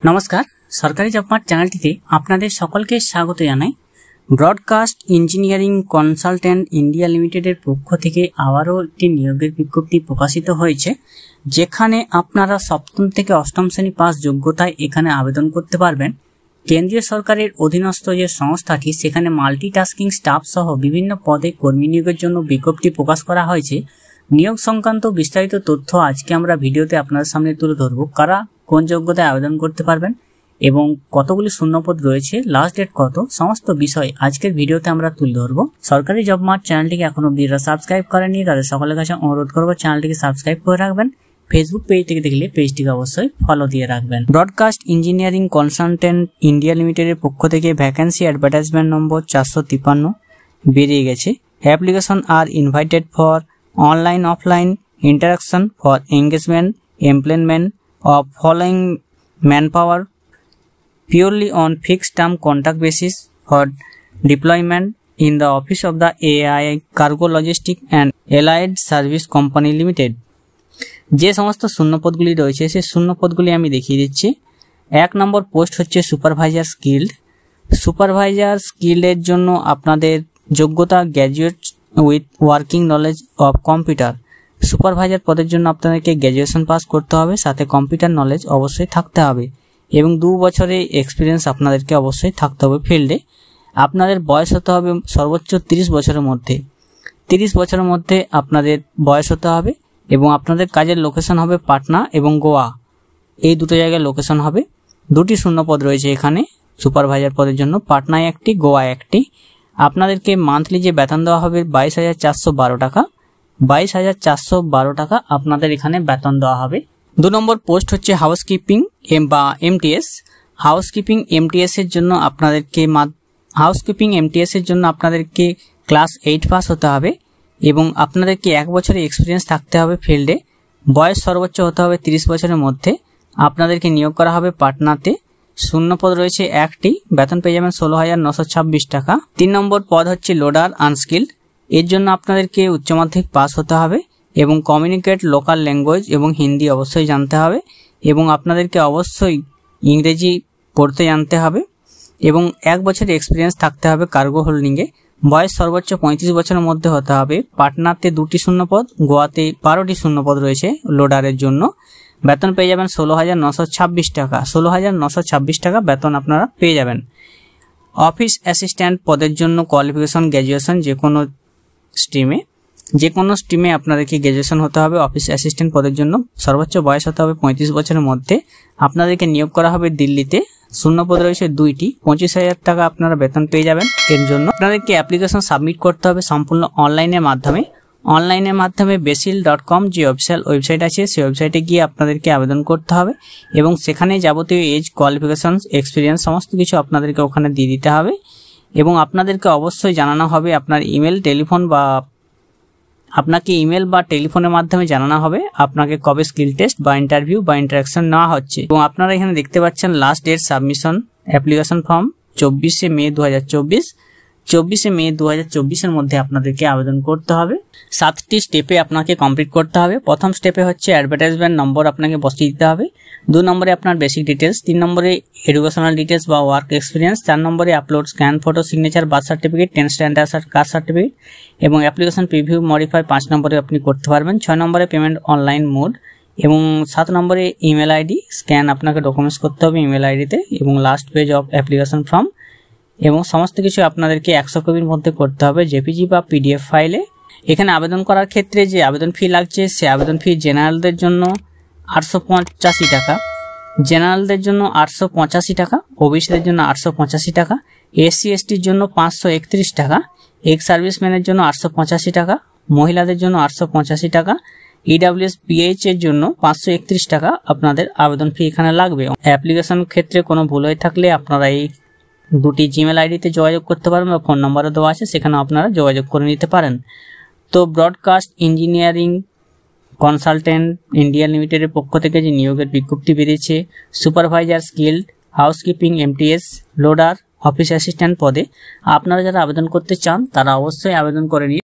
নমস্কার, সরকারি job mart চ্যানেলটিতে আপনাদের সকলকে স্বাগত জানাই। ব্রডকাস্ট ইঞ্জিনিয়ারিং কনসালটেন্ট ইন্ডিয়া লিমিটেডের পক্ষ থেকে আবারও একটি নিয়োগের বিজ্ঞপ্তি প্রকাশিত হয়েছে, যেখানে আপনারা সপ্তম থেকে অষ্টম শ্রেণী পাস যোগ্যতায় এখানে আবেদন করতে পারবেন। কেন্দ্রীয় সরকারের অধীনস্থ যে সংস্থাটি, সেখানে মাল্টিটাস্কিং স্টাফ সহ বিভিন্ন পদে কর্মী নিয়োগের জন্য বিজ্ঞপ্তি প্রকাশ করা হয়েছে। নিয়োগ সংক্রান্ত বিস্তারিত তথ্য আজকে আমরা ভিডিওতে আপনাদের সামনে তুলে ধরব। কারা কোন যোগ্যতায় আবেদন করতে পারবেন এবং কতগুলি শূন্যপদ রয়েছে, লাস্ট ডেট কত, সমস্ত বিষয় আজকের ভিডিওতে আমরা তুলে ধরব। সরকারি জব মার্ট চ্যানেলটিকে এখনো যারা সাবস্ক্রাইব করেনি তাদের সকলের কাছে অনুরোধ করব চ্যানেলটিকে সাবস্ক্রাইব করে রাখবেন। ফেসবুক পেজ থেকে দেখলে পেজটিকে অবশ্যই ফলো দিয়ে রাখবেন। ব্রডকাস্ট ইঞ্জিনিয়ারিং কনসালটেন্ট ইন্ডিয়া লিমিটেডের পক্ষ থেকে ভ্যাকেন্সি অ্যাডভার্টাইজমেন্ট নম্বর 453 বেরিয়ে গেছে। Application are invited for online offline interaction for engagement employment of following manpower purely on fixed term contract basis for deployment in the office of the AI Cargo Logistics and Allied Service Company Limited। যে সমস্ত শূন্যপদগুলি রয়েছে সেই শূন্যপদগুলি আমি দেখিয়ে দিচ্ছি। 1 নম্বর post হচ্ছে supervisor skilled. Supervisor স্কিল্ডের জন্য আপনাদের যোগ্যতা graduate with working knowledge of computer. Supervisor পদের জন্য আপনাদেরকে গ্র্যাজুয়েশন পাস করতে হবে, সাথে কম্পিউটার নলেজ অবশ্যই থাকতে হবে এবং 2 বছরের এক্সপিরিয়েন্স আপনাদেরকে অবশ্যই থাকতে হবে ফিল্ডে। আপনাদের বয়স হতে হবে সর্বোচ্চ 30 বছরের মধ্যে। 30 বছরের মধ্যে আপনাদের বয়স হতে হবে এবং আপনাদের কাজের লোকেশন হবে পাটনা এবং গোয়া, এই দুটো জায়গায় লোকেশন হবে। 2টি শূন্যপদ রয়েছে এখানে সুপারভাইজার পদের জন্য, পাটনায় একটি, গোয়া একটি। আপনাদেরকে মান্থলি যে বেতন দেওয়া হবে 22,412 টাকা। 22,412 টাকা আপনাদের এখানে বেতন দেওয়া হবে। 2 নম্বর পোস্ট হচ্ছে হাউসকিপিং বা এমটিএস। হাউসকিপিং এমটিএস এর জন্য আপনাদেরকে ক্লাস 8 পাস হতে হবে এবং আপনাদেরকে 1 বছরের এক্সপিরিয়েন্স থাকতে হবে ফিল্ডে। বয়স সর্বোচ্চ হতে হবে 30 বছরের মধ্যে। আপনাদেরকে নিয়োগ করা হবে পাটনাতে। শূন্যপদ রয়েছে 1টি, বেতন পেয়ে যাবেন 16,926 টাকা। 3 নম্বর পদ হচ্ছে লোডার আনস্কিল্ড। এর জন্য আপনাদেরকে উচ্চ মাধ্যমিক পাস হতে হবে এবং কমিউনিকেট লোকাল ল্যাঙ্গুয়েজ এবং হিন্দি অবশ্যই জানতে হবে এবং আপনাদেরকে অবশ্যই ইংরেজি পড়তে জানতে হবে এবং 1 বছরের এক্সপিরিয়েন্স থাকতে হবে কার্গো হোল্ডিংয়ে। বয়স সর্বোচ্চ 35 বছরের মধ্যে হতে হবে। পাটনাতে 2টি শূন্যপদ, গোয়াতে 12টি শূন্যপদ রয়েছে লোডারের জন্য। বেতন পেয়ে যাবেন 16,926 টাকা। 16,926 টাকা বেতন আপনারা পেয়ে যাবেন। অফিস অ্যাসিস্ট্যান্ট পদের জন্য কোয়ালিফিকেশন গ্র্যাজুয়েশন, যে কোনো স্ট্রিমে আপনাদেরকে গ্র্যাজুয়েশন হতে হবে। অফিস অ্যাসিস্ট্যান্ট পদের জন্য সর্বোচ্চ বয়স হতে হবে 35 বছরের মধ্যে। আপনাদেরকে নিয়োগ করা হবে দিল্লিতে। শূন্যপদ রয়েছে 2টি, 25,000 টাকা আপনারা বেতন পেয়ে যাবেন। এর জন্য আপনাদেরকে অ্যাপ্লিকেশন সাবমিট করতে হবে সম্পূর্ণ অনলাইনের মাধ্যমে basil.com যে অফিসিয়াল ওয়েবসাইট আছে সেই ওয়েবসাইটে গিয়ে আপনাদেরকে আবেদন করতে হবে এবং সেখানে যাবতীয় এজ, কোয়ালিফিকেশন, এক্সপিরিয়েন্স সমস্ত কিছু আপনাদেরকে ওখানে দিয়ে দিতে হবে এবং আপনাদেরকে অবশ্যই জানানো হবে আপনার ইমেল, টেলিফোন বা আপনাকে ইমেল বা টেলিফোনের মাধ্যমে জানানো হবে আপনাকে কবে স্কিল টেস্ট বা ইন্টারভিউ বা ইন্টারাকশন নেওয়া হচ্ছে। এবং আপনারা এখানে দেখতে পাচ্ছেন last date submission application form 24শে মে 2024। 24শে মে 2024 এর মধ্যে আপনাদেরকে আবেদন করতে হবে। 7টি স্টেপে আপনাকে কমপ্লিট করতে হবে। প্রথম স্টেপে হচ্ছে অ্যাডভার্টাইজমেন্ট নম্বর আপনাকে বসিয়ে দিতে হবে। 2 নম্বরে আপনার বেসিক ডিটেলস, 3 নম্বরে এডুকেশনাল ডিটেলস বা ওয়ার্ক এক্সপিরিয়েন্স, 4 নম্বরে upload scan photo, signature, birth certificate, 10 standard caste certificate এবং অ্যাপ্লিকেশন প্রিভিউ মডিফাই 5 নম্বরে আপনি করতে পারবেন। 6 নম্বরে পেমেন্ট অনলাইন মোড এবং 7 নম্বরে ইমেল আইডি স্ক্যান আপনাকে ডকুমেন্টস করতে হবে ইমেল আইডিতে এবং last page of application form এবং সমস্ত কিছু আপনাদেরকে 100 কপির মধ্যে করতে হবে জেপিজি বা পিডিএফ ফাইলে। এখানে আবেদন করার ক্ষেত্রে যে আবেদন ফি লাগছে সে আবেদন ফি জেনারেলদের জন্য 885 টাকা, জেনারেলদের জন্য 885 টাকা, ওবিসিদের জন্য 885 টাকা, এসসি এসটির জন্য 531 টাকা, এক্স সার্ভিসম্যানের জন্য 885 টাকা, মহিলাদের জন্য 885 টাকা, ইডব্লিউএস পিএইচ এর জন্য 531 টাকা আপনাদের আবেদন ফি এখানে লাগবে। অ্যাপ্লিকেশন ক্ষেত্রে কোনো ভুল হয়ে থাকলে আপনারা এই 2টি জিমেল আইডিতে যোগাযোগ করতে পারেন বা ফোন নাম্বারও দেওয়া আছে, সেখানে আপনারা যোগাযোগ করে নিতে পারেন। তো ব্রডকাস্ট ইঞ্জিনিয়ারিং কনসালটেন্ট ইন্ডিয়া লিমিটেডের পক্ষ থেকে যে নিয়োগের বিজ্ঞপ্তি বেরিয়েছে supervisor skilled, housekeeping MTS, loader, office assistant পদে আপনারা যারা আবেদন করতে চান তারা অবশ্যই আবেদন করে নিন।